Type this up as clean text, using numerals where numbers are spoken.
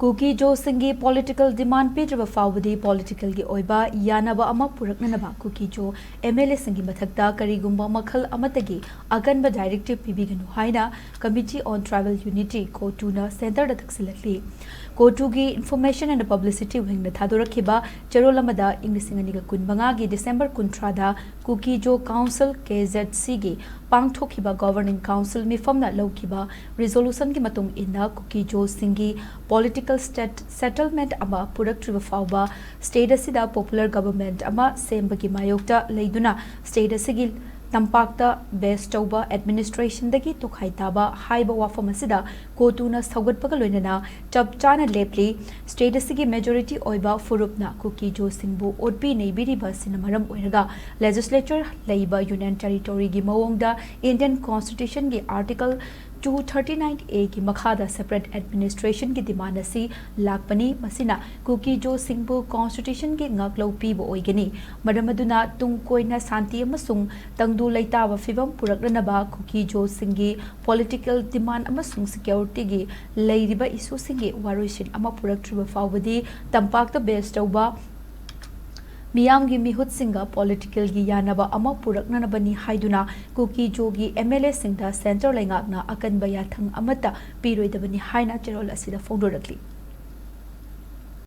KUKI-ZO singi political demand pidrba fawbadi political gi oiba yanaba ama puraknanaba KUKI-ZO MLA singi mathakta karigumba makhal amatagi akanba directive PEEBIGANU haina Committee on Tribal Unity CoTU na center da taksilakli CoTU gi Information and Publicity wing na thadorakhiba charolamada inglisingani kunbanga gi December kuntrada KUKI-ZO Council KZC gi pangthokhiba Governing Council mifamna lawkiba resolution gi matung inna KUKI-ZO singi political settlement ama puraktriba fawba state asida popular government ama sembagi mayokta leiduna state asigil tampakta base tauba administration dagi tukhai taba haiba wafam asida CoTU na saugatpaga loinana chapchana lepli state asigi majority oiba furupna KUKI-ZO singbu odpi neibiriba sinamaram oiraga legislature leiba union territory gi mawongda Indian constitution gi article 239A की मखादा separate administration की demand asi lakpani masina KUKI-ZO singbu constitution की ngaklo pibo oigani madamaduna tung koina santi amasung tangdu leitaba fibam purakranaba KUKI-ZO singi political demand amasung security gi leiriba issue singi waroisin ama puraktriba fawbadi tampakta base tauba मियाम की मिहुत सिंगा political की यानबा अमा पुरकनबनी हाइदुना KUKI-ZO की MLA सिंगा centre लेंगाकना अकनबा याथंग अमता पीरोइदबनी हाइना चेरोल असिदा फोंदोरकली